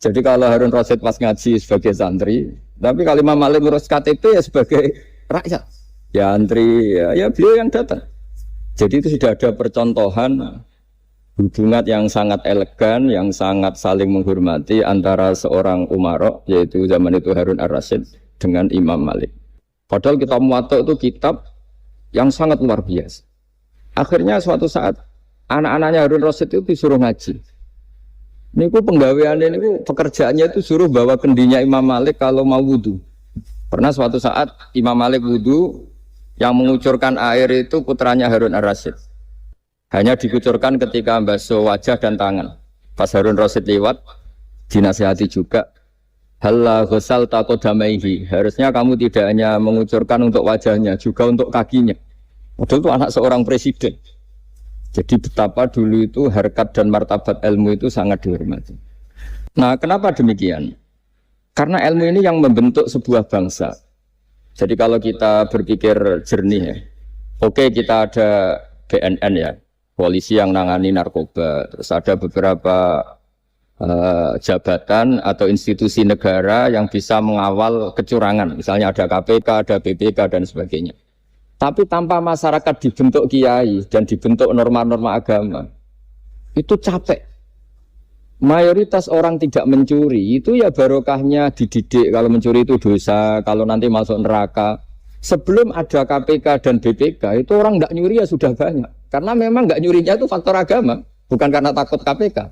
Jadi kalau Harun Rasid pas ngaji sebagai santri, tapi kalau Imam Malik ngurus KTP ya sebagai rakyat. Ya antri, ya beliau yang datang. Jadi itu sudah ada percontohan hubungan yang sangat elegan, yang sangat saling menghormati antara seorang umara, yaitu zaman itu Harun ar-Rasyid dengan Imam Malik. Padahal kitab Muwatta itu kitab yang sangat luar biasa. Akhirnya suatu saat anak-anaknya Harun Rasyid itu disuruh ngaji. Niku penggaweannya niku pekerjaannya itu suruh bawa kendinya Imam Malik kalau mau wudu. Pernah suatu saat Imam Malik wudu, yang mengucurkan air itu putranya Harun ar-Rasyid. Hanya dikucurkan ketika basuh wajah dan tangan. Pas Harun Rasyid lewat, dinasihati juga. Halla ghusal taqodamaihi. Harusnya kamu tidak hanya mengucurkan untuk wajahnya, juga untuk kakinya. Padahal itu anak seorang presiden. Jadi betapa dulu itu harkat dan martabat ilmu itu sangat dihormati. Nah, kenapa demikian? Karena ilmu ini yang membentuk sebuah bangsa. Jadi kalau kita berpikir jernih ya, oke kita ada BNN ya, polisi yang nangani narkoba, terus ada beberapa jabatan atau institusi negara yang bisa mengawal kecurangan, misalnya ada KPK, ada BPK dan sebagainya. Tapi tanpa masyarakat dibentuk kiai dan dibentuk norma-norma agama, itu capek. Mayoritas orang tidak mencuri, itu ya barokahnya dididik kalau mencuri itu dosa, kalau nanti masuk neraka. Sebelum ada KPK dan BPK, itu orang tidak nyuri ya sudah banyak. Karena memang nggak nyurinya itu faktor agama, bukan karena takut KPK.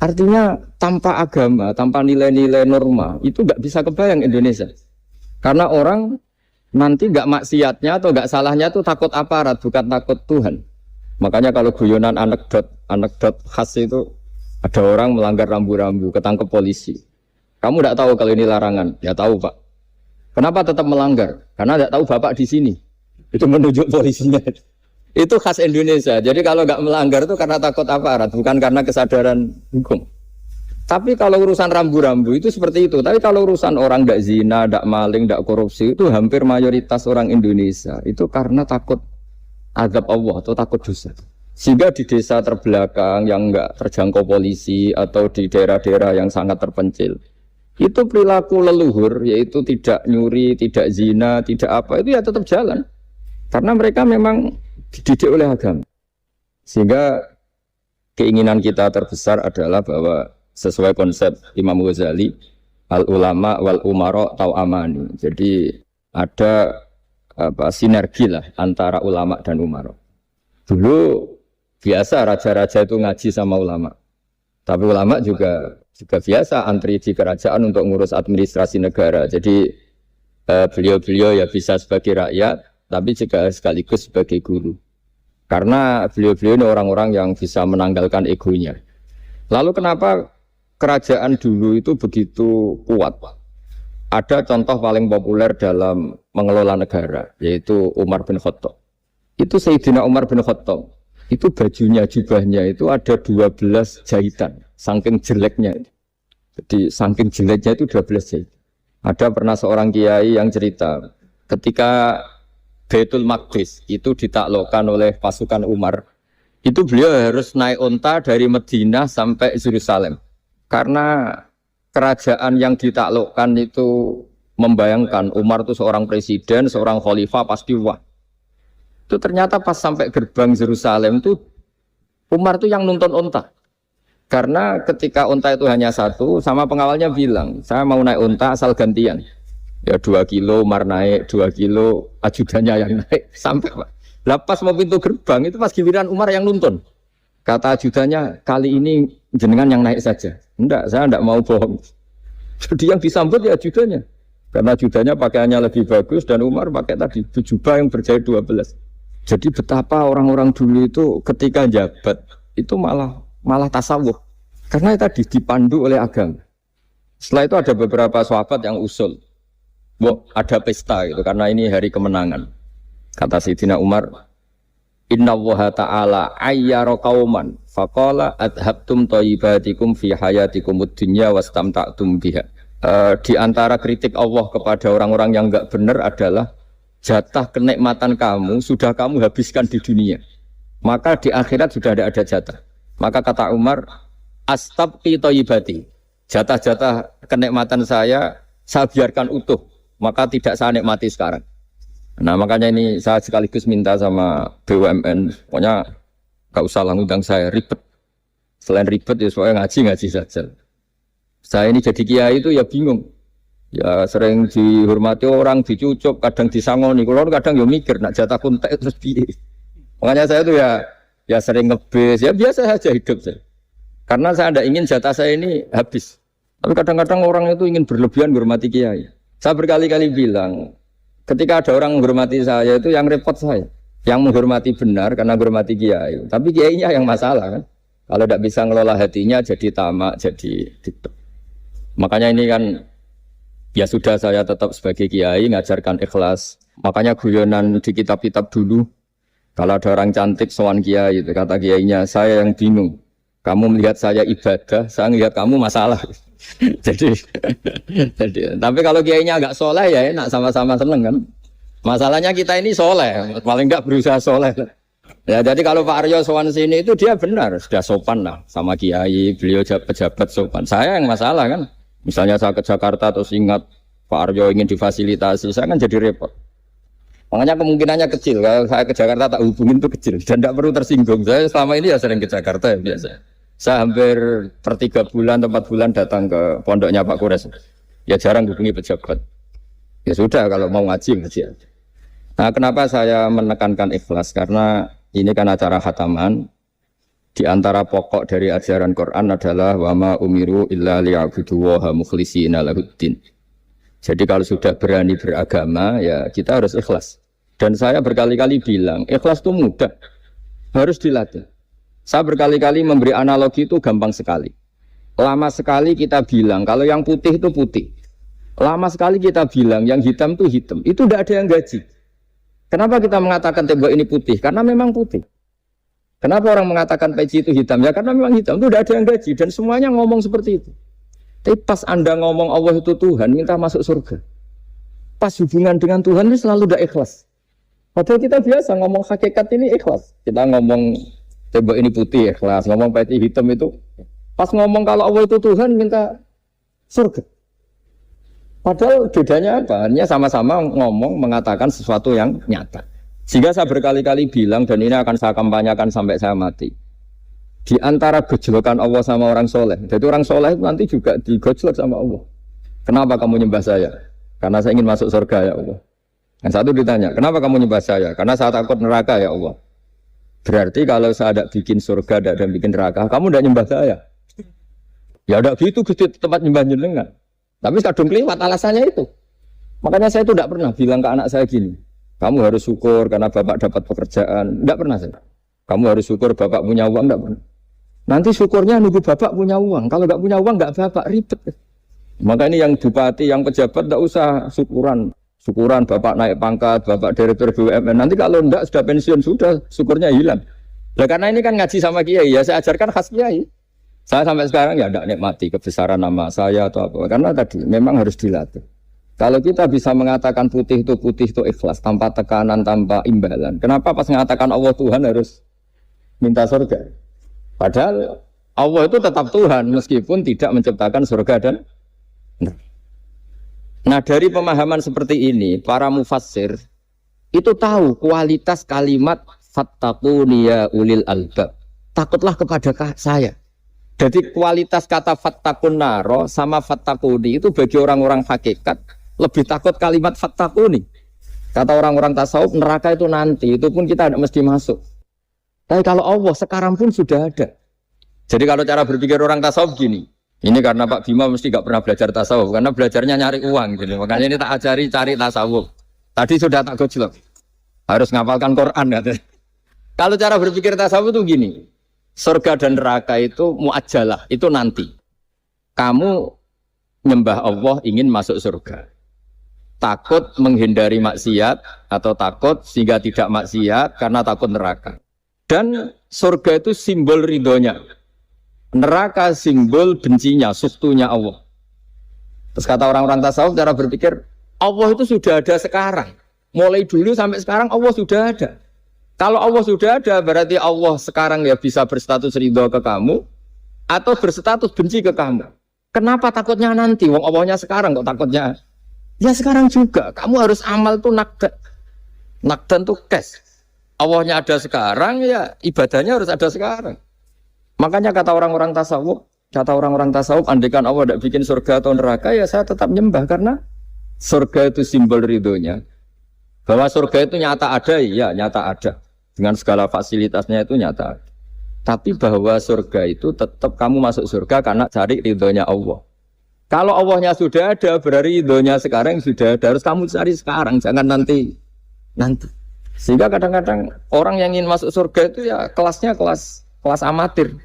Artinya tanpa agama, tanpa nilai-nilai norma, itu nggak bisa kebayang Indonesia. Karena orang nanti nggak maksiatnya atau nggak salahnya itu takut aparat, bukan takut Tuhan. Makanya kalau guyonan anekdot khas itu, ada orang melanggar rambu-rambu, ketangkep polisi. Kamu tidak tahu kalau ini larangan? Ya tahu Pak. Kenapa tetap melanggar? Karena tidak tahu Bapak di sini. Itu menunjuk polisinya. Itu khas Indonesia. Jadi kalau nggak melanggar itu karena takut aparat, bukan karena kesadaran hukum. Tapi kalau urusan rambu-rambu itu seperti itu. Tapi kalau urusan orang tidak zina, tidak maling, tidak korupsi, itu hampir mayoritas orang Indonesia. Itu karena takut azab Allah atau takut dosa. Sehingga di desa terbelakang yang enggak terjangkau polisi atau di daerah-daerah yang sangat terpencil, itu perilaku leluhur, yaitu tidak nyuri, tidak zina, tidak apa, itu ya tetap jalan. Karena mereka memang dididik oleh agama. Sehingga keinginan kita terbesar adalah bahwa sesuai konsep Imam Ghazali, al-ulama wal umara tau'amani. Jadi ada sinergi lah antara ulama dan umara. Dulu biasa raja-raja itu ngaji sama ulama. Tapi ulama juga biasa antri di kerajaan untuk ngurus administrasi negara. Jadi beliau-beliau ya bisa sebagai rakyat, tapi juga sekaligus sebagai guru. Karena beliau-beliau ini orang-orang yang bisa menanggalkan egonya. Lalu kenapa kerajaan dulu itu begitu kuat? Ada contoh paling populer dalam mengelola negara, yaitu Umar bin Khattab. Itu Sayyidina Umar bin Khattab. Itu bajunya, jubahnya itu ada 12 jahitan, saking jeleknya. Jadi saking jeleknya itu 12 jahitan. Ada pernah seorang kiai yang cerita, ketika Baitul Maqdis itu ditaklukkan oleh pasukan Umar, itu beliau harus naik unta dari Madinah sampai Yerusalem. Karena kerajaan yang ditaklukkan itu membayangkan Umar itu seorang presiden, seorang khalifah, pasti wah. Itu ternyata pas sampai gerbang Yerusalem itu Umar itu yang nuntun unta. Karena ketika unta itu hanya satu, sama pengawalnya bilang, saya mau naik unta asal gantian. Ya 2 kilo Umar naik, 2 kilo ajudannya yang naik. Sampai Pak. Lepas mau pintu gerbang itu pas giliran Umar yang nuntun. Kata ajudannya, kali ini jenengan yang naik saja. Enggak, saya enggak mau bohong. Jadi yang disambut ya ajudannya. Karena ajudannya pakaiannya lebih bagus dan Umar pakai tadi jubah yang berjahit 12. Jadi betapa orang-orang dulu itu ketika jabat itu malah tasawuf. Karena tadi dipandu oleh agama. Setelah itu ada beberapa sahabat yang usul. Ada pesta gitu karena ini hari kemenangan. Kata Sayyidina Umar, Inna Allaha ta'ala ayyara qauman faqala adhabtum thayyibatikum fi hayatikumud dunya wastamta'tum biha. Di antara kritik Allah kepada orang-orang yang enggak benar adalah jatah kenikmatan kamu sudah kamu habiskan di dunia. Maka di akhirat sudah tidak ada jatah. Maka kata Umar, astabqi thayyibati. Jatah-jatah kenikmatan saya biarkan utuh, maka tidak saya nikmati sekarang. Nah makanya ini saya sekaligus minta sama BUMN, pokoknya gak usah lah ngundang saya, ribet. Selain ribet ya soalnya ngaji saja. Saya ini jadi kiai itu ya bingung. Ya sering dihormati orang, dicucuk, kadang disangoni. Kalau kadang ya mikir, nak jatah kuntek terus piye. Makanya saya tuh ya sering ngebes, ya biasa saja hidup saya. Karena saya tidak ingin jatah saya ini habis. Tapi kadang-kadang orang itu ingin berlebihan menghormati kiai. Saya berkali-kali bilang, ketika ada orang menghormati saya itu yang repot saya. Yang menghormati benar karena menghormati kiai. Tapi kiainya yang masalah kan. Kalau tidak bisa ngelola hatinya jadi tamak, jadi gitu. Makanya ini kan, ya sudah saya tetap sebagai kiai ngajarkan ikhlas. Makanya guyonan di kitab-kitab dulu, kalau ada orang cantik sowan kiai, itu kata kiainya, saya yang bingung. Kamu melihat saya ibadah, saya melihat kamu masalah. jadi, tapi kalau kiainya agak soleh ya enak sama-sama seneng kan. Masalahnya kita ini soleh, paling enggak berusaha soleh. Ya jadi kalau Pak Aryo sowan sini itu dia benar, sudah sopan lah sama kiai, beliau pejabat sopan. Saya yang masalah kan. Misalnya saya ke Jakarta terus ingat Pak Aryo ingin difasilitasi, saya kan jadi repot. Makanya kemungkinannya kecil, kalau saya ke Jakarta tak hubungin itu kecil dan tidak perlu tersinggung. Saya selama ini ya sering ke Jakarta ya biasa. Saya hampir per 3 bulan atau 4 bulan datang ke pondoknya Pak Kures. Ya jarang hubungi pejabat. Ya sudah kalau mau ngaji aja. Nah kenapa saya menekankan ikhlas? Karena ini kan acara khataman. Di antara pokok dari ajaran Quran adalah wama umiru illa liya'budu waha mukhlishina lahuddin. Jadi kalau sudah berani beragama ya kita harus ikhlas. Dan saya berkali-kali bilang ikhlas itu mudah. Harus dilatih. Saya berkali-kali memberi analogi itu gampang sekali. Lama sekali kita bilang kalau yang putih itu putih. Lama sekali kita bilang yang hitam itu hitam. Itu tidak ada yang gaji. Kenapa kita mengatakan tembok ini putih? Karena memang putih. Kenapa orang mengatakan peci itu hitam? Ya karena memang hitam. Itu tidak ada yang gaji. Dan semuanya ngomong seperti itu. Tapi pas Anda ngomong Allah itu Tuhan, minta masuk surga. Pas hubungan dengan Tuhan itu selalu tidak ikhlas. Padahal kita biasa ngomong hakikat ini ikhlas. Kita ngomong tembok ini putih ikhlas, ngomong peci hitam itu. Pas ngomong kalau Allah itu Tuhan, minta surga. Padahal bedanya apa? Hanya sama-sama ngomong, mengatakan sesuatu yang nyata. Sehingga saya berkali-kali bilang, dan ini akan saya kampanyakan sampai saya mati. Di antara gejolokan Allah sama orang soleh. Jadi orang soleh itu nanti juga digojlok sama Allah. Kenapa kamu nyembah saya? Karena saya ingin masuk surga ya Allah. Yang satu ditanya, kenapa kamu nyembah saya? Karena saya takut neraka ya Allah. Berarti kalau saya tidak bikin surga, tidak bikin neraka, kamu tidak nyembah saya. Ya tidak gitu tempat nyembah jenengan. Tapi kadung keliwat alasannya itu. Makanya saya itu tidak pernah bilang ke anak saya gini, kamu harus syukur karena bapak dapat pekerjaan. Tidak pernah saya. Kamu harus syukur bapak punya uang, tidak pernah. Nanti syukurnya nunggu bapak punya uang. Kalau tidak punya uang, tidak bapak ribet. Maka ini yang bupati, yang pejabat tidak usah syukuran. Syukuran bapak naik pangkat, bapak direktur BUMN. Nanti kalau tidak sudah pensiun, sudah syukurnya hilang. Nah, karena ini kan ngaji sama kiai, ya saya ajarkan khas kiai. Saya sampai sekarang ya tidak nikmati kebesaran nama saya atau apa. Karena tadi memang harus dilatih. Kalau kita bisa mengatakan putih itu ikhlas, tanpa tekanan, tanpa imbalan. Kenapa pas mengatakan Allah Tuhan harus minta surga? Padahal Allah itu tetap Tuhan meskipun tidak menciptakan surga dan nah dari pemahaman seperti ini para mufassir itu tahu kualitas kalimat fattaquni ya ulil albab. Takutlah kepada saya. Jadi kualitas kata fattaqun naro sama fattaquni itu bagi orang-orang hakikat lebih takut kalimat fattaquni. Kata orang-orang tasawuf neraka itu nanti, itu pun kita tidak mesti masuk. Tapi kalau Allah sekarang pun sudah ada. Jadi kalau cara berpikir orang tasawuf gini, ini karena Pak Bima mesti gak pernah belajar tasawuf, karena belajarnya nyari uang. Gitu. Makanya ini tak ajari cari tasawuf. Tadi sudah tak gojlok. Harus ngapalkan Quran. Katanya. Kalau cara berpikir tasawuf itu gini, surga dan neraka itu muajalah, itu nanti. Kamu nyembah Allah ingin masuk surga. Takut menghindari maksiat atau takut sehingga tidak maksiat karena takut neraka. Dan surga itu simbol ridhonya. Neraka simbol bencinya, suktunya Allah. Terus kata orang-orang tasawuf cara berpikir, Allah itu sudah ada sekarang. Mulai dulu sampai sekarang Allah sudah ada. Kalau Allah sudah ada berarti Allah sekarang ya bisa berstatus ridho ke kamu atau berstatus benci ke kamu. Kenapa takutnya nanti? Wong Allahnya sekarang kok takutnya? Ya sekarang juga. Kamu harus amal tuh nakdan. Nakdan tuh cash. Allahnya ada sekarang, ya ibadahnya harus ada sekarang. Makanya kata orang-orang tasawuf, andaikan Allah tidak bikin surga atau neraka, ya saya tetap nyembah karena surga itu simbol ridhonya. Bahwa surga itu nyata ada, ya nyata ada. Dengan segala fasilitasnya itu nyata ada. Tapi bahwa surga itu tetap kamu masuk surga karena cari ridhonya Allah. Kalau Allahnya sudah ada, berarti ridhonya sekarang sudah ada. Harus kamu cari sekarang, jangan nanti. Sehingga kadang-kadang orang yang ingin masuk surga itu ya kelasnya kelas amatir.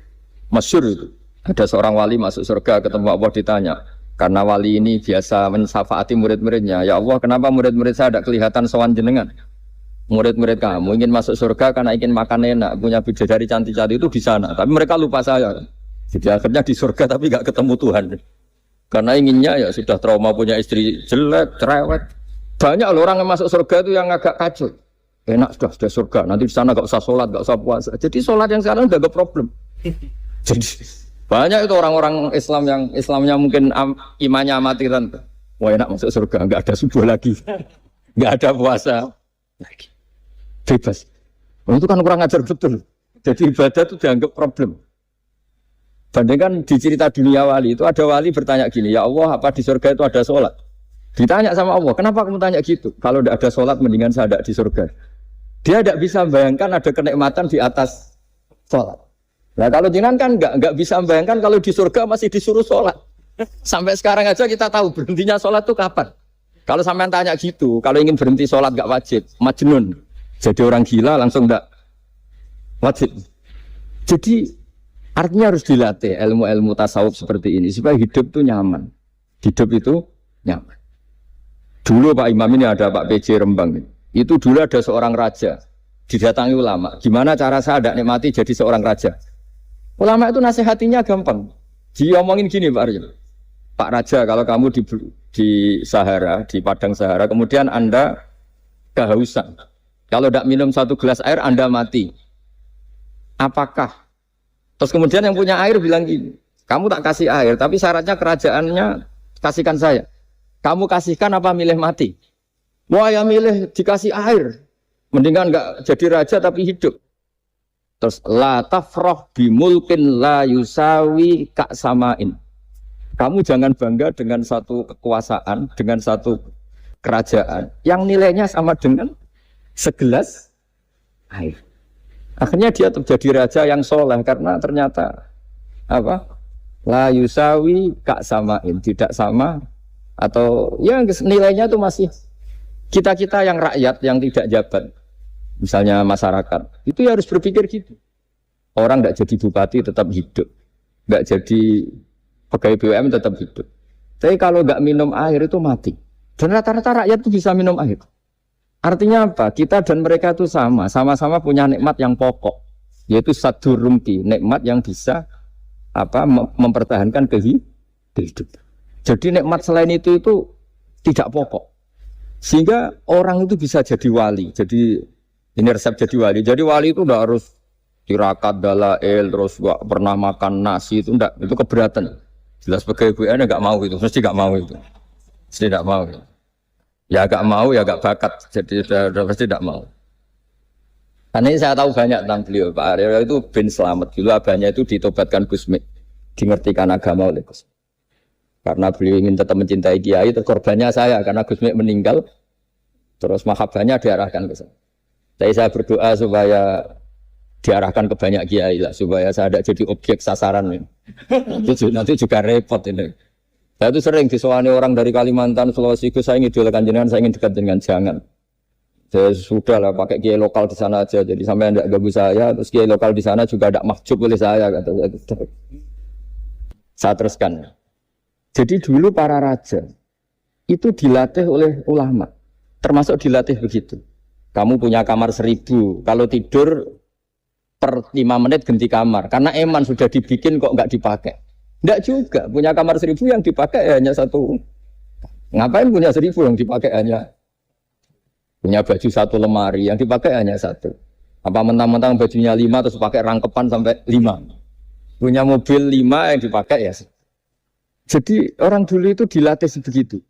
Masyhur itu. Ada seorang wali masuk surga ketemu Allah ditanya. Karena wali ini biasa mensyafaati murid-muridnya. Ya Allah, kenapa murid-murid saya tidak kelihatan sowan jenengan? Murid-murid kamu ingin masuk surga karena ingin makan enak, punya bidadari cantik-cantik itu di sana. Tapi mereka lupa saya. Jadi akhirnya di surga tapi nggak ketemu Tuhan. Karena inginnya ya sudah trauma punya istri jelek, cerewet. Banyak loh orang yang masuk surga itu yang agak kacau. Enak sudah surga. Nanti di sana nggak usah sholat, nggak usah puasa. Jadi sholat yang sekarang udah gak problem. Jadi banyak itu orang-orang Islam yang Islamnya mungkin imannya amatiran. Wah enak masuk surga, nggak ada subuh lagi, nggak ada puasa lagi. Bebas. Oh, itu kan kurang ajar betul. Jadi ibadah itu dianggap problem. Bandingkan di cerita dunia wali itu ada wali bertanya gini, ya Allah apa di surga itu ada sholat? Ditanya sama Allah, kenapa kamu tanya gitu? Kalau tidak ada sholat mendingan saya tidak di surga. Dia tidak bisa membayangkan ada kenikmatan di atas sholat. Nah kalau jenengan kan nggak bisa membayangkan kalau di surga masih disuruh sholat. Sampai sekarang aja kita tahu berhentinya sholat itu kapan. Kalau sampean tanya gitu, kalau ingin berhenti sholat nggak wajib, majnun. Jadi orang gila langsung enggak wajib. Jadi artinya harus dilatih ilmu-ilmu tasawuf seperti ini supaya hidup itu nyaman. Hidup itu nyaman. Dulu Pak Imam ini ada Pak PJ Rembang. Itu dulu ada seorang raja didatangi ulama. Gimana cara saya tidak nikmati jadi seorang raja? Ulama itu nasihatinya gampang. Diomongin gini Pak Arjo. Pak Raja kalau kamu di Sahara, di padang Sahara, kemudian Anda kehausan. Kalau tidak minum satu gelas air, Anda mati. Apakah? Terus kemudian yang punya air bilang gini, kamu tak kasih air, tapi syaratnya kerajaannya kasihkan saya. Kamu kasihkan apa milih mati? Wah ya milih dikasih air. Mendingan enggak jadi raja tapi hidup. Terus la tafrah bimulkin la yusawi kak samain. Kamu jangan bangga dengan satu kekuasaan, dengan satu kerajaan yang nilainya sama dengan segelas air. Akhirnya dia terjadi raja yang soleh karena ternyata apa? La yusawi kak samain, tidak sama atau ya nilainya itu masih kita yang rakyat yang tidak jabat. Misalnya masyarakat, itu ya harus berpikir gitu. Orang tidak jadi bupati tetap hidup, nggak jadi pegawai BUMN tetap hidup. Tapi kalau nggak minum air itu mati. Dan rata-rata rakyat itu bisa minum air. Artinya apa? Kita dan mereka itu sama-sama punya nikmat yang pokok, yaitu sadur rumpi, nikmat yang bisa mempertahankan kehidupan. Jadi nikmat selain itu tidak pokok, sehingga orang itu bisa jadi wali. Jadi ini resep jadi wali. Jadi wali itu tidak harus tirakat dalail terus gak pernah makan nasi itu enggak, itu keberatan. Jelas sebagai BUMN enggak mau itu, mesti enggak mau itu. Mesti enggak mau. Ya enggak mau ya enggak bakat. Jadi sudah pasti enggak mau. Karena ini saya tahu banyak tentang beliau. Pak Aryo itu bin Slamet. Dulu abahnya itu ditobatkan Gusmi, dimengertikan agama oleh Gusmi. Karena beliau ingin tetap mencintai kiai, korbannya saya karena Gusmi meninggal. Terus mahabbahnya diarahkan ke saya. Tapi saya berdoa supaya diarahkan ke banyak kiai lah, supaya saya tidak jadi objek sasaran. Nanti juga repot ini. Saya itu sering disewani orang dari Kalimantan, Sulawesi, saya ingin idolakan jenengan, saya ingin dekat dengan jangan. Saya sudah lah pakai kiai lokal di sana aja, jadi sampai tidak ganggu saya. Terus kiai lokal di sana juga tidak mahjub oleh saya. Kata saya teruskan. Jadi dulu para raja itu dilatih oleh ulama, termasuk dilatih begitu. Kamu punya kamar 1000, kalau tidur per 5 menit ganti kamar. Karena eman sudah dibikin kok nggak dipakai. Nggak juga, punya kamar 1000 yang dipakai hanya satu. Ngapain punya 1000 yang dipakai hanya? Punya baju satu lemari, yang dipakai hanya satu. Apa mentang-mentang bajunya 5 terus pakai rangkepan sampai 5. Punya mobil 5 yang dipakai ya. Jadi orang dulu itu dilatih sebegitu.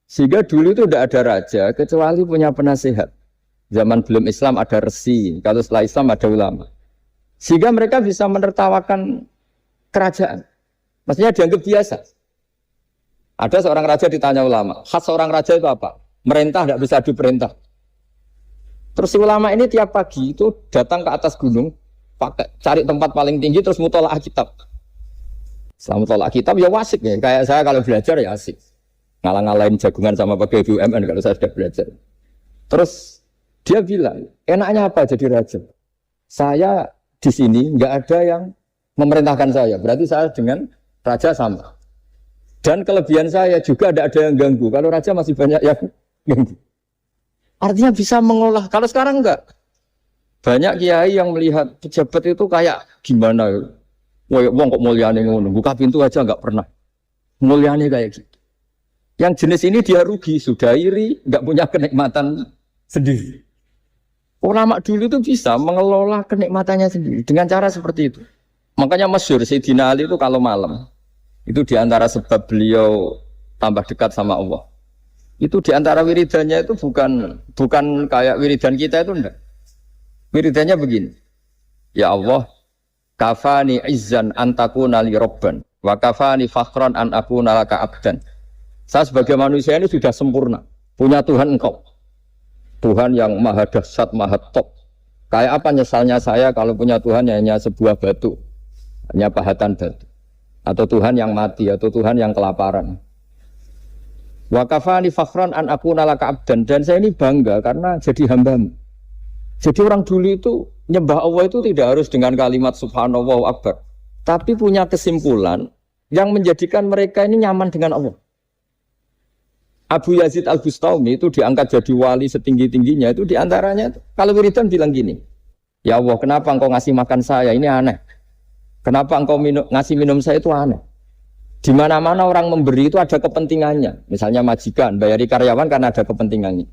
Sehingga dulu itu tidak ada raja kecuali punya penasehat. Zaman belum Islam ada resi, kalau setelah Islam ada ulama. Sehingga mereka bisa menertawakan kerajaan. Maksudnya dianggap biasa. Ada seorang raja ditanya ulama, khas seorang raja itu apa? Merintah tidak bisa diperintah. Terus si ulama ini tiap pagi itu datang ke atas gunung, cari tempat paling tinggi terus mutolaah kitab. Setelah mutolaah kitab ya wasik ya. Kayak saya kalau belajar ya asik. Ngalang-ngalain jagungan sama pegawai BUMN kalau saya sudah belajar. Terus dia bilang, enaknya apa jadi raja? Saya di sini nggak ada yang memerintahkan saya. Berarti saya dengan raja sama. Dan kelebihan saya juga tidak ada yang ganggu. Kalau raja masih banyak yang ganggu. Artinya bisa mengolah. Kalau sekarang enggak. Banyak kiai yang melihat pejabat itu kayak gimana. Wong kok mulyane ngono. Buka pintu aja enggak pernah. Mulyane kayak gitu. Yang jenis ini dia rugi. Sudah iri. Enggak punya kenikmatan sendiri. Ulama dulu itu bisa mengelola kenikmatannya sendiri. Dengan cara seperti itu. Makanya masyhur Sayyidina Ali itu kalau malam. Itu diantara sebab beliau tambah dekat sama Allah. Itu diantara wiridannya itu bukan kayak wiridan kita itu enggak. Wiridannya begini. Ya Allah, kafani izzan an takuna li robban wa kafani fakhran an akuna laka abdan. Saya sebagai manusia ini sudah sempurna. Punya Tuhan engkau. Tuhan yang maha dahsyat, maha top. Kayak apa nyesalnya saya kalau punya Tuhan hanya sebuah batu. Hanya pahatan batu. Atau Tuhan yang mati, atau Tuhan yang kelaparan. Wa kafani fakhran an akuna laka abdan. Dan saya ini bangga karena jadi hambamu. Jadi orang dulu itu nyembah Allah itu tidak harus dengan kalimat subhanallah akbar. Tapi punya kesimpulan yang menjadikan mereka ini nyaman dengan Allah. Abu Yazid Al-Bustami itu diangkat jadi wali setinggi-tingginya itu diantaranya kalau wiridan bilang gini, ya Allah kenapa engkau ngasih makan saya, ini aneh. Kenapa engkau ngasih minum saya itu aneh. Di mana-mana orang memberi itu ada kepentingannya. Misalnya majikan, bayari karyawan karena ada kepentingannya.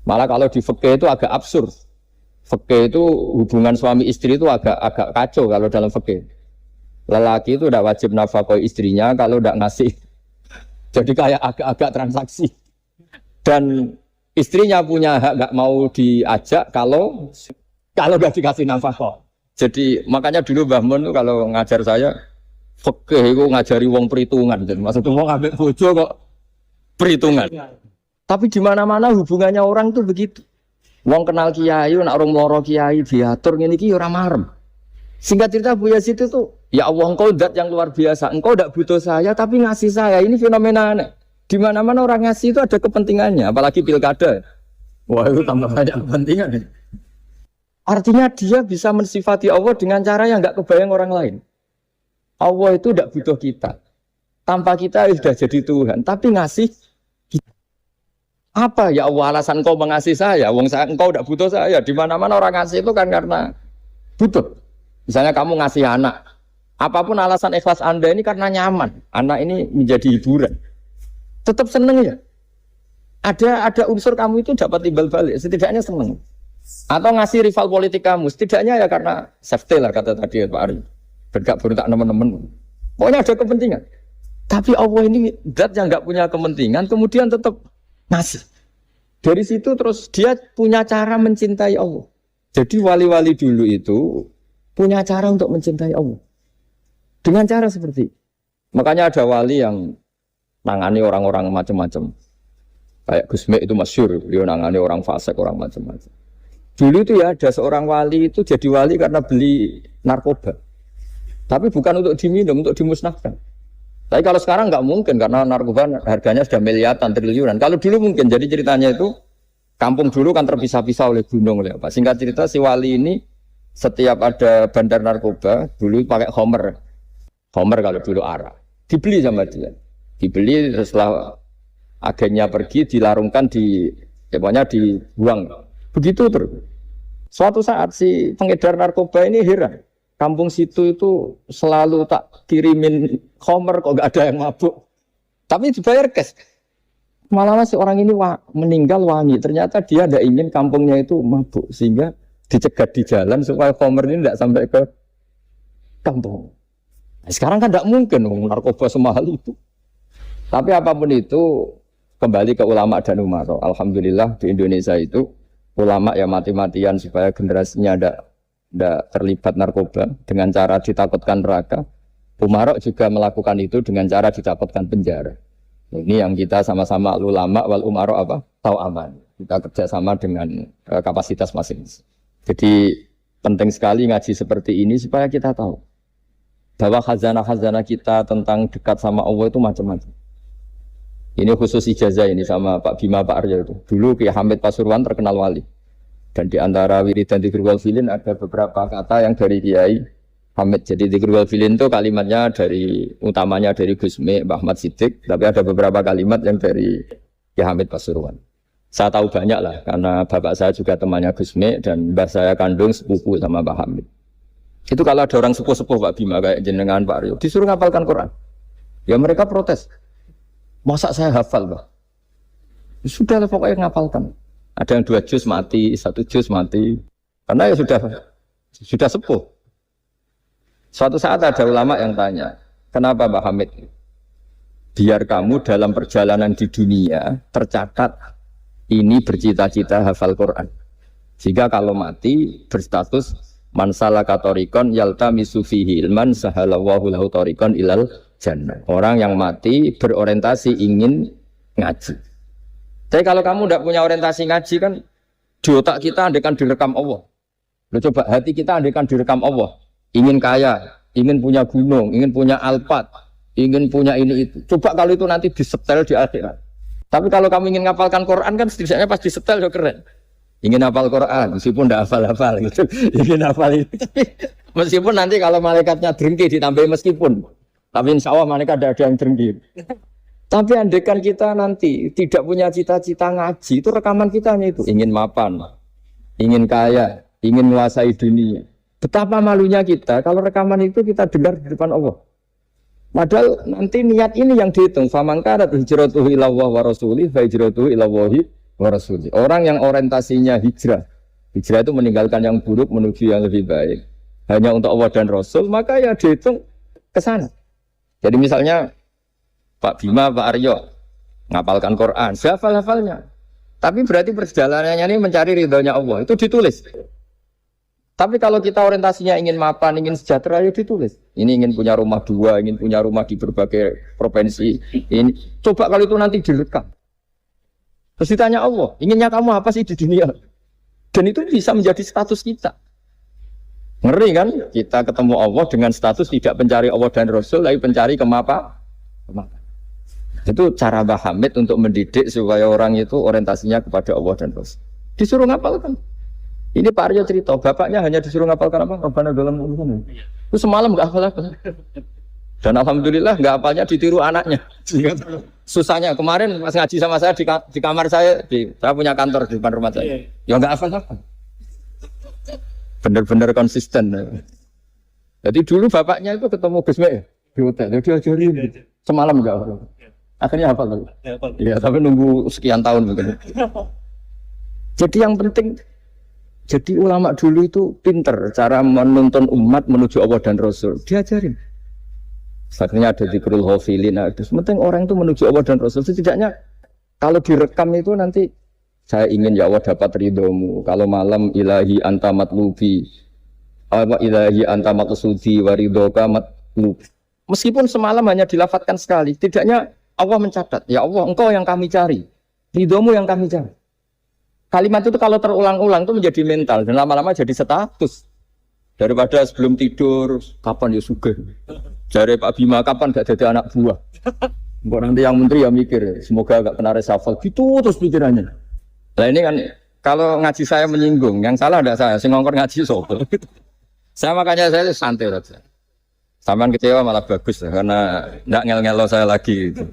Malah kalau di fikih itu agak absurd. Fikih itu hubungan suami istri itu agak kacau kalau dalam fikih. Lelaki itu tidak wajib nafkah istrinya kalau tidak ngasih. Jadi kayak agak-agak transaksi. Dan istrinya punya hak nggak mau diajak kalau nggak dikasih nafkah. Jadi makanya dulu Mbah Mun tuh kalau ngajar saya fikih itu ngajari wong perhitungan. Jadi maksudnya wong ambek bojo kok perhitungan. Tapi di mana-mana hubungannya orang tuh begitu. Wong kenal kiai, nak orang meloro kiai diatur ngene iki ora marem. Singkat cerita Bu Yazid itu, ya Allah engkau zat yang luar biasa. Engkau tidak butuh saya tapi ngasih saya. Ini fenomena aneh. Di mana-mana orang ngasih itu ada kepentingannya, apalagi pilkada. Wah, itu tambah banyak kepentingan. Artinya dia bisa mensifati Allah dengan cara yang enggak kebayang orang lain. Allah itu tidak butuh kita. Tanpa kita sudah jadi Tuhan, tapi ngasih kita. Apa ya Allah alasan engkau mengasihi saya? Engkau tidak butuh saya. Di mana-mana orang ngasih itu kan karena butuh. Misalnya kamu ngasih anak, apapun alasan ikhlas Anda ini karena nyaman, anak ini menjadi hiburan, tetap seneng ya. Ada unsur kamu itu dapat timbal balik, setidaknya seneng. Atau ngasih rival politik kamu, setidaknya ya karena safety lah kata tadi Pak Ari, bergak beruntak teman-teman. Pokoknya ada kepentingan. Tapi Allah ini zat yang nggak punya kepentingan, kemudian tetap ngasih. Dari situ terus dia punya cara mencintai Allah. Jadi wali-wali dulu itu punya cara untuk mencintai Allah. Dengan cara seperti itu. Makanya ada wali yang nangani orang-orang macam-macam. Kayak Gusme itu masyhur, beliau nangani orang fasik, orang macam-macam. Dulu itu ya ada seorang wali itu jadi wali karena beli narkoba. Tapi bukan untuk diminum, untuk dimusnahkan. Tapi kalau sekarang nggak mungkin karena narkoba harganya sudah miliaran, triliunan. Kalau dulu mungkin, jadi ceritanya itu kampung dulu kan terpisah-pisah oleh gunung, oleh apa. Singkat cerita si wali ini setiap ada bandar narkoba, dulu pakai Homer kalau dulu arah, dibeli sama dia, dibeli setelah agennya pergi, dilarungkan pokoknya dibuang, begitu terus. Suatu saat si pengedar narkoba ini heran, kampung situ itu selalu tak kirimin Homer kok gak ada yang mabuk, tapi dibayar cash. Malah si orang ini meninggal wangi, ternyata dia tidak ingin kampungnya itu mabuk, sehingga dicegat di jalan supaya Homer ini tidak sampai ke kampung. Sekarang kan tidak mungkin narkoba semahal itu. Tapi apapun itu kembali ke ulama dan umaro. Alhamdulillah di Indonesia itu ulama yang mati-matian supaya generasinya tidak terlibat narkoba dengan cara ditakutkan neraka. Umaro juga melakukan itu dengan cara ditakutkan penjara. Ini yang kita sama-sama ulama wal umaro apa? Tahu aman. Kita kerjasama dengan kapasitas masing-masing. Jadi penting sekali ngaji seperti ini supaya kita tahu bahwa khazanah-khazanah kita tentang dekat sama Allah itu macam-macam. Ini khusus ijazah ini sama Pak Bima, Pak Arya itu. Dulu Kiai Hamid Pasuruan terkenal wali. Dan di antara wiridan dzikrul wal filin ada beberapa kata yang dari Kiai Hamid. Jadi dzikrul wal filin itu kalimatnya utamanya dari Gusmi, Mbah Ahmad Siddiq, tapi ada beberapa kalimat yang dari Kiai Hamid Pasuruan. Saya tahu banyak lah karena bapak saya juga temannya Gusmi dan mbah saya kandung sepupu sama Mbah Hamid. Itu kalau ada orang sepuh-sepuh Pak Bima kayak jenengan Pak Aryo disuruh ngapalkan Quran. Ya mereka protes. Masa saya hafal, Pak? Sudah lah pokoknya ngapalkan. Ada yang 2 juz mati, 1 juz mati. Karena ya sudah sepuh. Suatu saat ada ulama yang tanya, kenapa Pak Hamid? Biar kamu dalam perjalanan di dunia tercatat ini bercita-cita hafal Quran. Jika kalau mati berstatus man salaka thoriqan yaltamisu fihi ilman sahalallahu lahu thoriqan ilal jannah. Orang yang mati berorientasi ingin ngaji. Tapi kalau kamu tidak punya orientasi ngaji kan di otak kita andaikan direkam Allah. Loh, coba hati kita andaikan direkam Allah. Ingin kaya, ingin punya gunung, ingin punya alpat, ingin punya ini itu. Coba kalau itu nanti disetel di akhirat. Tapi kalau kamu ingin ngapalkan Quran kan setidaknya pas disetel udah keren. Ingin hafal Quran, meskipun tidak hafal-hafal gitu. Ingin hafal itu. Meskipun nanti kalau malaikatnya drengki ditambah meskipun. Tapi insya Allah malaikat ada yang drengki. Tapi andaikan kita nanti tidak punya cita-cita ngaji, itu rekaman kita hanya itu. Ingin mapan, ingin kaya, ingin menguasai dunia. Betapa malunya kita kalau rekaman itu kita dengar di depan Allah. Padahal nanti niat ini yang dihitung. Famangkarat hijratuhu ilallah wa rasulih fa hijratuhu ilallahi wa rasulih. Orang yang orientasinya hijrah. Hijrah itu meninggalkan yang buruk menuju yang lebih baik. Hanya untuk Allah dan Rasul, maka ya dihitung ke sana. Jadi misalnya Pak Bima, Pak Aryo ngapalkan Quran, hafal-hafalnya. Tapi berarti perjalanannya ini mencari ridhonya Allah. Itu ditulis. Tapi kalau kita orientasinya ingin mapan, ingin sejahtera, ya ditulis. Ini ingin punya rumah 2, ingin punya rumah di berbagai provinsi. Ini coba kalau itu nanti direkam. Terus ditanya Allah, inginnya kamu apa sih di dunia? Dan itu bisa menjadi status kita. Ngeri kan? Kita ketemu Allah dengan status tidak pencari Allah dan Rasul, tapi pencari kemapan. Itu cara Mbah Hamid untuk mendidik supaya orang itu orientasinya kepada Allah dan Rasul. Disuruh ngapalkan. Ini Pak Aryo cerita, bapaknya hanya disuruh ngapalkan apa? Rabbana dalam urusan. Itu semalam nggak hafal-hafal. Dan alhamdulillah nggak hafalnya ditiru anaknya. Susahnya kemarin pas ngaji sama saya di kamar saya, saya punya kantor di depan rumah saya. Ya nggak hafal-hafal. Benar-benar konsisten. Jadi dulu bapaknya itu ketemu Gusme di hotel, dia ajarin semalam nggak hafal. Akhirnya hafal lagi. Iya, tapi nunggu sekian tahun mungkin. Jadi yang penting. Jadi ulama dulu itu pinter cara menuntun umat menuju Allah dan Rasul. Diajarin. Akhirnya ada dzikrul ghafilin. Penting orang itu menuju Allah dan Rasul. Setidaknya kalau direkam itu nanti saya ingin ya Allah dapat ridhomu. Kalau malam ilahi anta matlubi. Ilahi anta matsudi wa ridhoka matlubi. Meskipun semalam hanya dilafadzkan sekali, tidaknya Allah mencatat, ya Allah engkau yang kami cari. Ridhomu yang kami cari. Kalimat itu kalau terulang-ulang itu menjadi mental dan lama-lama jadi status. Daripada sebelum tidur, kapan ya sugih. Jare Pak Bima, kapan gak jadi anak buah. Mbok nanti yang menteri ya mikir, semoga gak kena reshuffle. Gitu terus pikirannya. Nah ini kan, kalau ngaji saya menyinggung, yang salah ada saya, sing ngongkor ngaji sopo. Saya makanya saya santai saja. Sampean kecewa malah bagus, karena gak ngel-ngelo saya lagi. Gitu.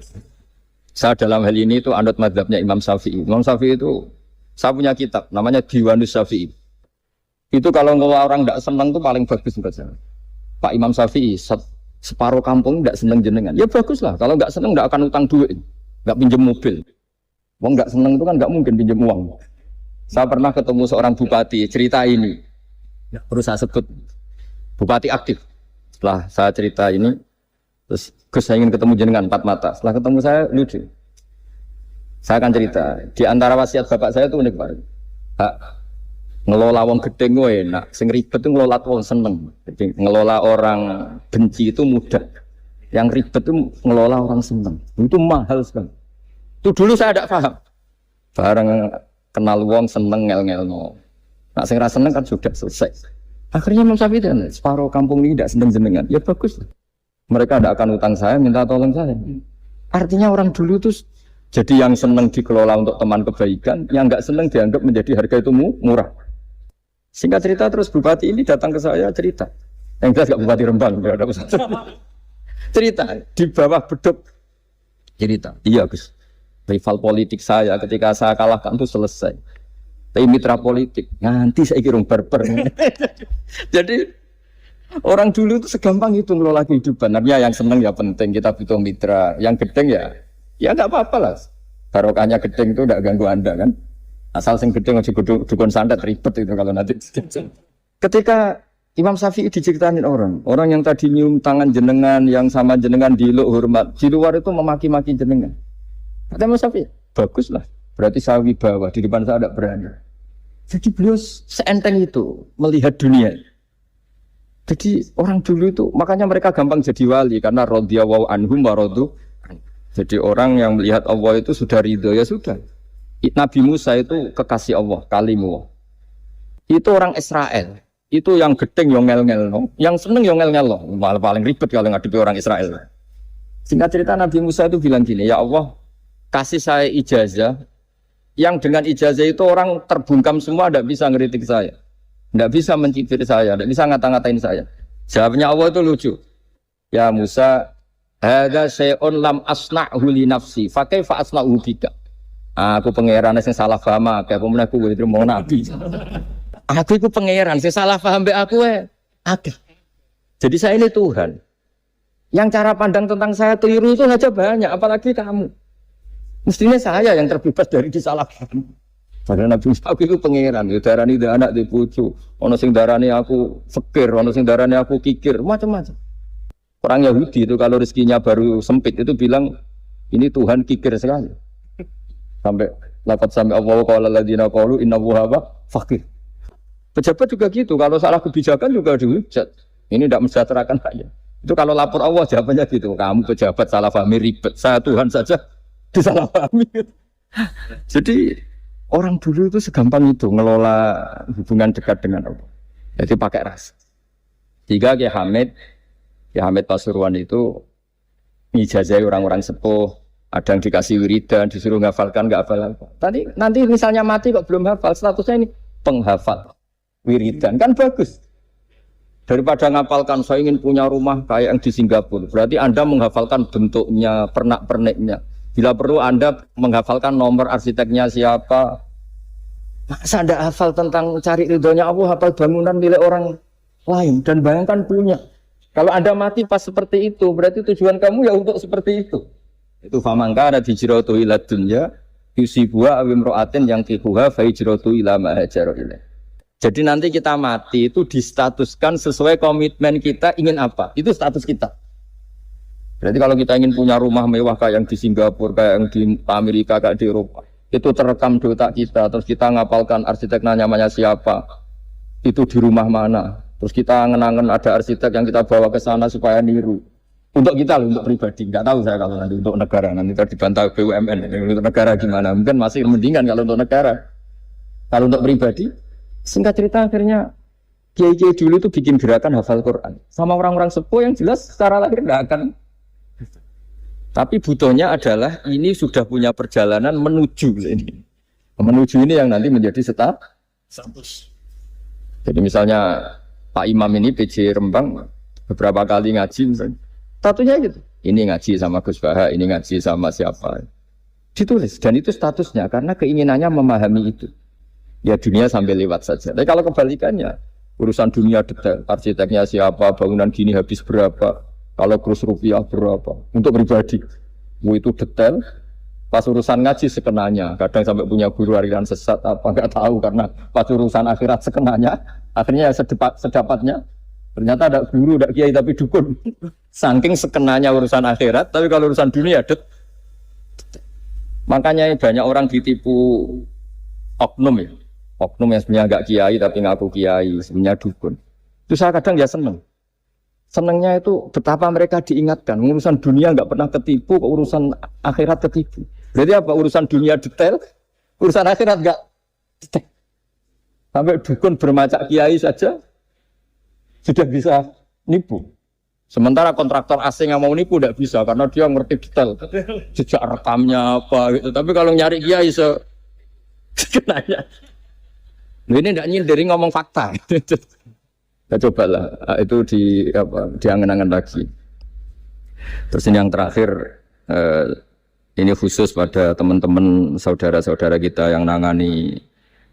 Saya dalam hal ini itu anut mazhabnya Imam Syafi'i. Imam Syafi'i itu saya punya kitab, namanya Diwanus Syafi'i. Itu kalau orang tidak senang itu paling bagus menurut saya. Pak Imam Syafi'i, separuh kampung tidak senang jenengan. Ya bagus lah, kalau nggak senang tidak akan utang duit, nggak pinjam mobil. Wong nggak senang itu kan nggak mungkin pinjam uang. Saya pernah ketemu seorang bupati, cerita ini. Perlu saya sebut, bupati aktif. Setelah saya cerita ini, terus Gus saya ingin ketemu jenengan 4 mata. Setelah ketemu saya lucu. Saya akan cerita. Di antara wasiat bapak saya itu unik banget. Ngelola wong gedeng gue enak. Sing ribet itu ngelola wong seneng. Jadi ngelola orang benci itu mudah. Yang ribet itu ngelola orang seneng. Itu mahal sekali. Itu dulu saya tidak paham. Bareng kenal wong seneng ngel-ngel no. Nah sing rasa seneng kan sudah selesai. Akhirnya Imam Syafi'i dan separuh kampung ini tidak seneng jenengan. Ya bagus. Mereka tidak akan utang saya, minta tolong saya. Artinya orang dulu itu jadi yang seneng dikelola untuk teman kebaikan, yang nggak seneng dianggap menjadi harga itu murah. Singkat cerita terus bupati ini datang ke saya cerita. Yang jelas nggak bupati Rembang, nggak ada usaha. Cerita di bawah beduk cerita. Iya Gus, rival politik saya ketika saya kalahkan itu selesai. Tapi mitra politik nanti saya kira berber. Jadi orang dulu itu segampang itu ngelola kehidupan. Artinya yang seneng ya penting, kita butuh mitra. Yang gedeng ya nggak apa-apa lah. Barokahnya gedeng itu nggak ganggu Anda kan. Asal sing gedeng aja dukun santet ribet itu kalau nanti. Ketika Imam Syafi'i diceritain orang yang tadi nyium tangan jenengan, yang sama jenengan diluk hormat, di luar itu memaki-maki jenengan. Kata Imam Syafi'i, bagus lah. Berarti saya wibawa, di depan saya tidak berani. Jadi beliau seenteng itu melihat dunia. Jadi orang dulu itu, makanya mereka gampang jadi wali karena radhiyallahu anhum wa radu. Jadi orang yang melihat Allah itu sudah ridho, ya sudah. Nabi Musa itu kekasih Allah, kalimullah. Itu orang Israel. Itu yang gedeng yang ngel-ngel no. Yang seneng yang ngel-ngel no. Malah paling ribet kalau ngadepi orang Israel. Singkat cerita Nabi Musa itu bilang gini, ya Allah, kasih saya ijazah. Yang dengan ijazah itu orang terbungkam semua tidak bisa ngeritik saya. Tidak bisa mencibir saya, tidak bisa ngata-ngatain saya. Jawabnya Allah itu lucu. Ya Musa, hadza syai'un lam asna'hu li nafsi, fa kaifa asna'hu bika. Aku pangeran sing salah paham akeh, pemen aku kudu mau nabi. Aku iku pangeran sing salah paham mbek aku akeh. Jadi saya ini Tuhan. Yang cara pandang tentang saya keliru itu saja banyak, apalagi kamu. Mestinya saya yang terbebas dari disalahpaham. Padahal Nabi Musa aku itu pangeran, ya darani anak di pucu, ono sing darani aku fakir, ono sing darani aku kikir, macam-macam. Orang Yahudi itu kalau rezekinya baru sempit itu bilang ini Tuhan kikir sekali. Sampai Allah qala alladziina qalu innallaha faqir. Pejabat juga gitu, kalau salah kebijakan juga dihujat. Ini tidak mensejahterakan rakyat. Itu kalau lapor Allah jawabannya gitu, kamu pejabat salah paham ribet, saya Tuhan saja disalahpahami. Jadi orang dulu itu segampang itu ngelola hubungan dekat dengan Allah. Jadi pakai rasa. Jika Kiai Hamid Pasuruan itu ijazah orang-orang sepuh, ada yang dikasih wiridan, disuruh ngafalkan, nggak hafal. Tadi nanti misalnya mati kok belum hafal, statusnya ini penghafal wiridan kan bagus. Daripada ngapalkan saya ingin punya rumah kayak yang di Singapura, berarti Anda menghafalkan bentuknya, pernak-perniknya. Bila perlu Anda menghafalkan nomor arsiteknya siapa. Masa Anda hafal tentang cari ridhonya Allah, hafal bangunan milik orang lain dan bayangkan punya. Kalau Anda mati pas seperti itu, berarti tujuan kamu ya untuk seperti itu. Itu famangka ada hijratu ila dunya yusibuha awimro'atin yang tihuha fa hijratu ila ma hajara ilaih. Jadi nanti kita mati itu distatuskan sesuai komitmen kita ingin apa. Itu status kita. Berarti kalau kita ingin punya rumah mewah kayak yang di Singapura, kayak yang di Amerika, kayak di Eropa, itu terekam di otak kita. Terus kita ngapalkan arsiteknya namanya siapa, itu di rumah mana. Terus kita ngenangan ada arsitek yang kita bawa ke sana supaya niru. Untuk kita loh, untuk pribadi. Nggak tahu saya kalau nanti untuk negara. Nanti kita dibantah BUMN. Untuk negara gimana? Mungkin masih mendingan kalau untuk negara. Kalau untuk pribadi, singkat cerita akhirnya kiai-kiai dulu itu bikin gerakan hafal Quran. Sama orang-orang sepuh yang jelas secara lahir nggak akan. Tapi butuhnya adalah ini sudah punya perjalanan menuju ini. Menuju ini yang nanti menjadi status. Jadi misalnya Pak Imam ini PJ Rembang beberapa kali ngaji misalnya. Statusnya gitu. Ini ngaji sama Gus Baha, ini ngaji sama siapa. Ditulis dan itu statusnya karena keinginannya memahami itu. Ya dunia sambil lewat saja. Tapi kalau kebalikannya urusan dunia detail, arsiteknya siapa, bangunan gini habis berapa. Kalau kurus rupiah berapa? Untuk pribadi, itu detail. Pas urusan ngaji sekenanya. Kadang sampai punya guru aliran sesat apa nggak tahu karena pas urusan akhirat sekenanya. Akhirnya sedapatnya Ternyata ada guru, ada kiai tapi dukun. Saking sekenanya urusan akhirat, tapi kalau urusan dunia makanya banyak orang ditipu oknum ya. Oknum yang sebenarnya enggak kiai tapi ngaku kiai, sebenarnya dukun. Itu saya kadang ya seneng. Senengnya itu betapa mereka diingatkan. Urusan dunia enggak pernah ketipu, urusan akhirat ketipu. Berarti apa? Urusan dunia detail, urusan akhirat enggak detail. Sampai dukun bermacak kiai saja sudah bisa nipu. Sementara kontraktor asing yang mau nipu tidak bisa karena dia ngerti detail jejak rekamnya apa gitu. Tapi kalau nyari kiai sekenanya, ini tidak nyindir ngomong fakta. Kita cobalah itu diangen-angen lagi. Terus ini yang terakhir, ini khusus pada teman-teman saudara-saudara kita yang nangani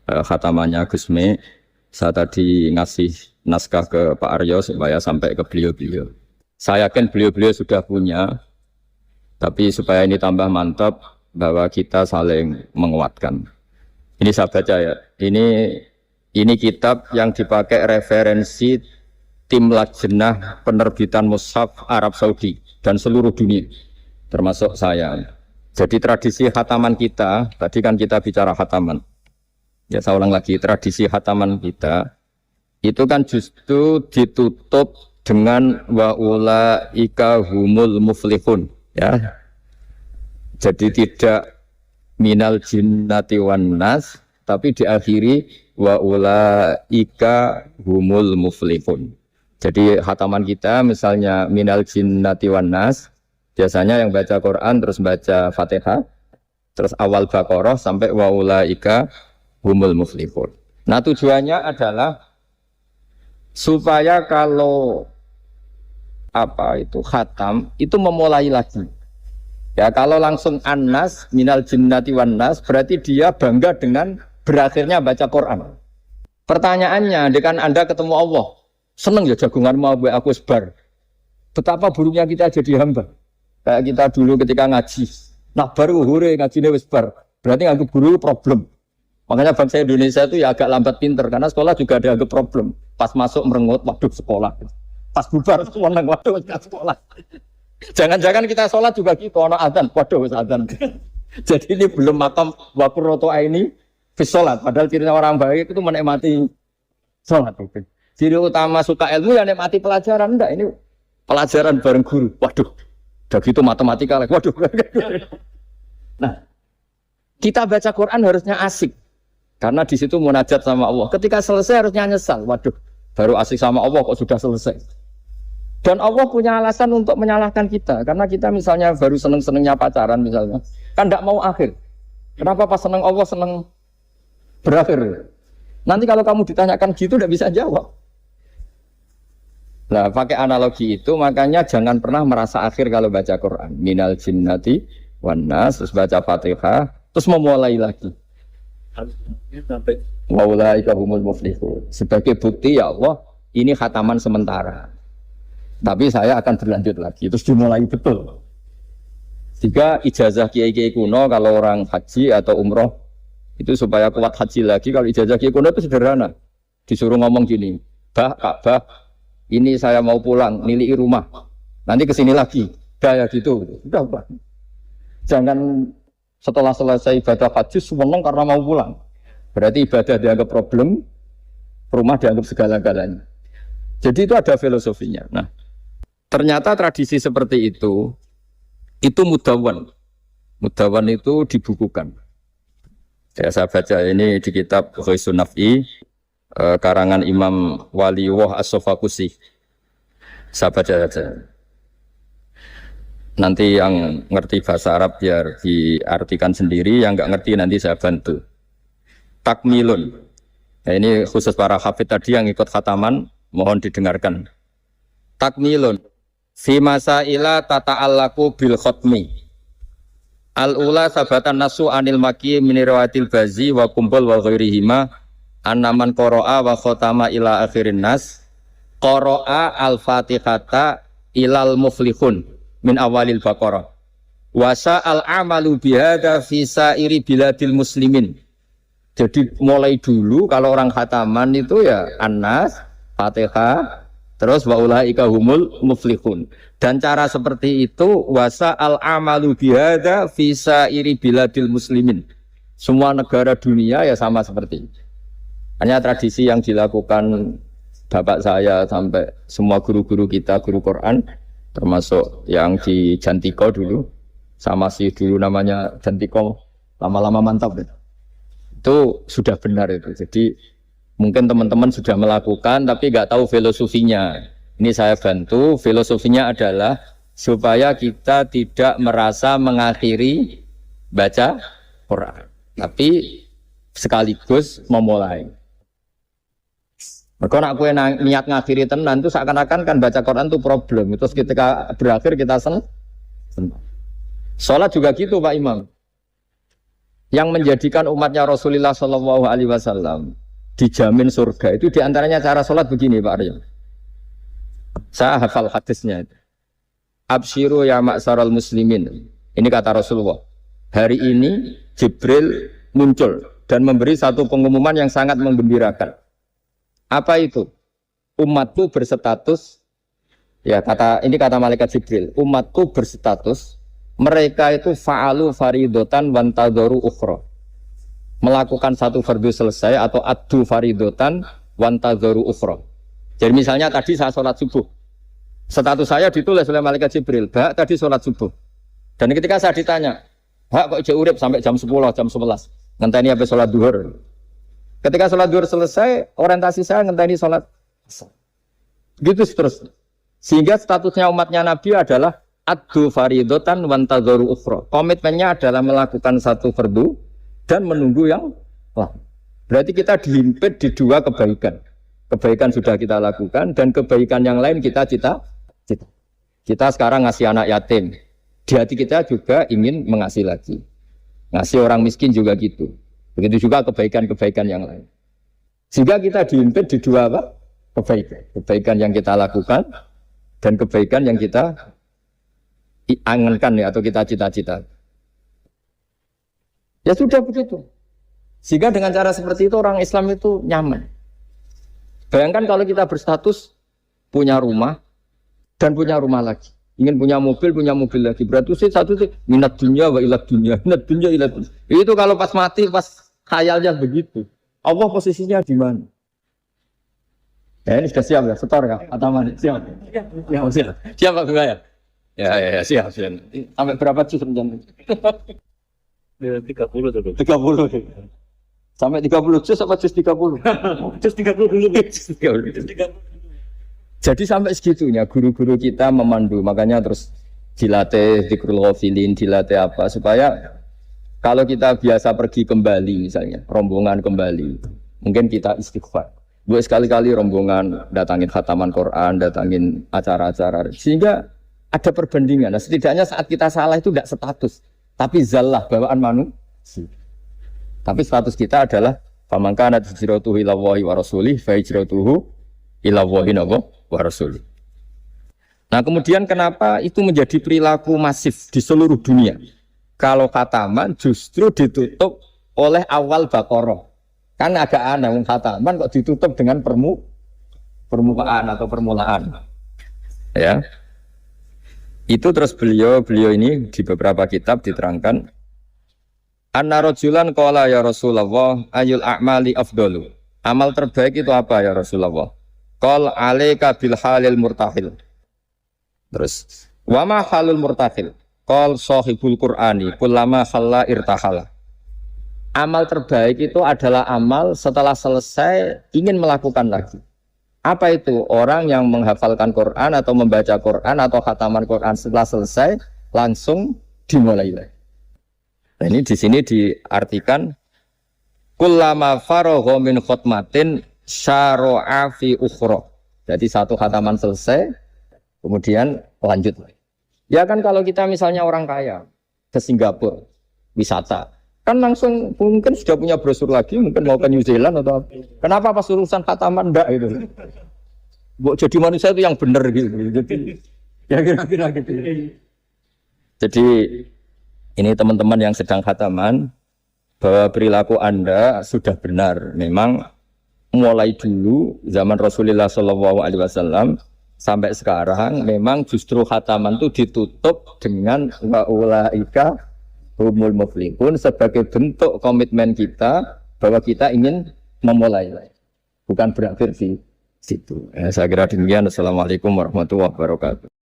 khatamannya Gusme. Saya tadi ngasih naskah ke Pak Aryo supaya sampai ke beliau-beliau. Saya yakin beliau-beliau sudah punya, tapi supaya ini tambah mantap bahwa kita saling menguatkan. Ini saya baca ya. Ini kitab yang dipakai referensi tim lajnah penerbitan mushaf Arab Saudi dan seluruh dunia, termasuk saya. Jadi tradisi khataman kita, tadi kan kita bicara khataman. Ya saya ulang lagi, tradisi khataman kita itu kan justru ditutup dengan wa ulaika humul muflihun, ya. Jadi tidak minal jinnati wan nas, tapi diakhiri wa ulaika humul muflihun. Jadi khataman kita misalnya minal jinnati wan nas, biasanya yang baca Quran terus baca Fatihah, terus awal Baqarah sampai wa ulaika humul muflihun. Nah, tujuannya adalah supaya kalau khatam itu memulai lagi. Ya, kalau langsung annas minal jinnati wan nas berarti dia bangga dengan berakhirnya baca Quran. Pertanyaannya, dengan Anda ketemu Allah, seneng ya jagungan mau aku sebar. Betapa buruknya kita jadi hamba. Kayak kita dulu ketika ngaji. Nah, baru hure ngajine wis bar. Berarti anggap guru problem. Makanya bangsa Indonesia itu ya agak lambat pinter karena sekolah juga ada agak problem. Pas masuk merengut, waduh sekolah. Pas bubar seneng, waduh sekolah. Jangan-jangan kita sholat juga gitu, ono adzan, waduh adzan. Jadi ini belum makam waqurratu aini fi sholat. Padahal cirinya orang baik itu menikmati sholat. Ciri utama suka ilmu ya menikmati pelajaran. Enggak, ini pelajaran bareng guru. Waduh, udah gitu matematika lagi. Waduh. Nah, kita baca Quran harusnya asik. Karena di situ munajat sama Allah. Ketika selesai harusnya nyesal. Waduh, baru asik sama Allah kok sudah selesai. Dan Allah punya alasan untuk menyalahkan kita. Karena kita misalnya baru seneng-senengnya pacaran misalnya. Kan tidak mau akhir. Kenapa pas seneng Allah seneng berakhir? Nanti kalau kamu ditanyakan gitu tidak bisa jawab. Nah, pakai analogi itu makanya jangan pernah merasa akhir kalau baca Quran. Minal jinnati wan nas, terus baca Fatihah, terus memulai lagi. Wa ulaika humul muflihun. Sebagai bukti ya Allah, ini khataman sementara. Tapi saya akan berlanjut lagi, terus dimulai betul. Jika ijazah kiai-kiai kuno kalau orang haji atau umroh itu supaya kuat haji lagi, kalau ijazah kiai kuno itu sederhana. Disuruh ngomong gini, Ka'bah, ini saya mau pulang, nilai rumah. Nanti kesini lagi, kayak gitu. Udah, Pak. Jangan setelah selesai ibadah haji seneng karena mau pulang. Berarti ibadah dianggap problem, rumah dianggap segala-galanya. Jadi itu ada filosofinya. Nah, ternyata tradisi seperti itu mudawan. Mudawan itu dibukukan. Ya, saya baca ini di kitab Ghaisun Naf'i, karangan Imam Waliullah As-Sofakusi. Saya baca saja. Nanti yang ngerti bahasa Arab biar diartikan sendiri, yang nggak ngerti nanti saya bantu. Takmilun. Nah, ini khusus para hafid tadi yang ikut khataman, mohon didengarkan. Takmilun. Fi masaila tata'allaku bil khotmi. Al-ula sabatan nasu anil maki minirawatil bazi wa kumpul wa ghairihima annaman qara'a wa khotama ila akhirin nas qara'a al-fatihata ilal muflihun min awalil baqarah wasa al-amalu bihada fi sa'iri biladil muslimin. Jadi mulai dulu kalau orang khataman itu ya An-Nas, Fatihah, Terus wa ulaika humul muflihun. Dan cara seperti itu wasa al amalu bihadza fi sairi biladil muslimin. Semua negara dunia ya sama seperti ini. Hanya tradisi yang dilakukan bapak saya sampai semua guru-guru kita, guru Quran, termasuk yang di Jantiko dulu, sama si dulu namanya Jantiko, lama-lama mantap ya. Itu sudah benar itu. Jadi mungkin teman-teman sudah melakukan tapi nggak tahu filosofinya. Ini saya bantu, filosofinya adalah supaya kita tidak merasa mengakhiri baca Quran, tapi sekaligus memulai. Maka nak kue niat ngakhiri tenan itu seakan-akan kan baca Quran itu problem. Terus ketika berakhir kita senang. Sholat juga gitu Pak Imam. Yang menjadikan umatnya Rasulullah SAW dijamin surga itu diantaranya cara sholat begini Pak Aryo. Saya hafal hadisnya. Absyiru ya ma'saral muslimin. Ini kata Rasulullah. Hari ini Jibril muncul dan memberi satu pengumuman yang sangat menggembirakan. Apa itu? Umatku berstatus, ya ini kata malaikat Jibril. Umatku berstatus, mereka itu fa'alu faridotan wantadharu ukhra. Melakukan satu fardu selesai atau addu faridotan wantadharu ukhra. Jadi misalnya tadi saya sholat subuh, status saya ditulis oleh malaikat Jibril, Bak tadi sholat subuh. Dan ketika saya ditanya, Bak kok jauh urip sampai jam 10, jam 11, ngenteni habis sholat duhur. Ketika sholat duhur selesai, orientasi saya ngenteni sholat. Gitu terus. Sehingga statusnya umatnya Nabi adalah addu faridotan wantadharu ukhra. Komitmennya adalah melakukan satu fardu dan menunggu yang lain. Berarti kita dihimpit di dua kebaikan. Kebaikan sudah kita lakukan dan kebaikan yang lain kita cita. Kita sekarang ngasih anak yatim. Di hati kita juga ingin mengasih lagi. Ngasih orang miskin juga gitu. Begitu juga kebaikan-kebaikan yang lain. Sehingga kita dihimpit di dua apa? Kebaikan. Kebaikan yang kita lakukan dan kebaikan yang kita angankan ya, atau kita cita-cita. Ya sudah begitu. Sehingga dengan cara seperti itu orang Islam itu nyaman. Bayangkan kalau kita berstatus punya rumah dan punya rumah lagi, ingin punya mobil lagi. Berarti satu sih minat dunia wa ilat dunia, minat dunia ilat dunia. Itu kalau pas mati, pas khayalnya begitu. Allah posisinya di mana? Ya ini sudah siap ya, setor ya, Ataman siap. Ya siap. Siap Pak Gaya. Ya siap. Sampai berapa juz rencana? 30 dulu. 30. Sampai 30 juz apa juz 30? Juz 30 dulu. Juz 30. Jadi sampai segitunya guru-guru kita memandu, makanya terus dilatih zikrul ghafilin, dilatih apa supaya kalau kita biasa pergi kembali misalnya, rombongan kembali, mungkin kita istighfar. Buat sekali-kali rombongan datangin khataman Quran, datangin acara-acara sehingga ada perbandingan. Nah, setidaknya saat kita salah itu tidak status, tapi zallah bawaan manusia. Tapi status kita adalah faman kana hijratuhu ila Allahi wa rasulih fa hijratuhu ila Allahi wa rasulih. Nah, kemudian kenapa itu menjadi perilaku masif di seluruh dunia? Kalau khataman justru ditutup oleh awal Baqarah. Kan agak aneh khataman kok ditutup dengan permukaan atau permulaan. Ya. Itu terus beliau ini di beberapa kitab diterangkan anna rajulan qala ya Rasulullah ayul a'mali afdalu. Amal terbaik itu apa ya Rasulullah? Qal alaika bil halil murtahil. Terus wa ma halul murtahil? Qal sahibul Qur'ani kullama khalla irtahala. Amal terbaik itu adalah amal setelah selesai ingin melakukan lagi. Apa itu? Orang yang menghafalkan Quran atau membaca Quran atau khataman Quran setelah selesai langsung dimulai lagi. Nah, ini di sini diartikan kullama faragha min khutmatin syara'a fi ukhra. Jadi satu khataman selesai kemudian lanjut lagi. Ya kan kalau kita misalnya orang kaya ke Singapura wisata, kan langsung mungkin sudah punya brosur lagi, mungkin mau ke New Zealand atau apa. Kenapa pas urusan khataman enggak itu? Jadi manusia itu yang benar gitu. Jadi ya kira-kira gitu. Jadi ini teman-teman yang sedang khataman bahwa perilaku Anda sudah benar. Memang mulai dulu zaman Rasulullah Shallallahu Alaihi Wasallam sampai sekarang memang justru khataman itu ditutup dengan wa ulaika humul muflihun sebagai bentuk komitmen kita bahwa kita ingin memulai, bukan berakhir di situ. Saya kira demikian. Assalamualaikum warahmatullahi wabarakatuh.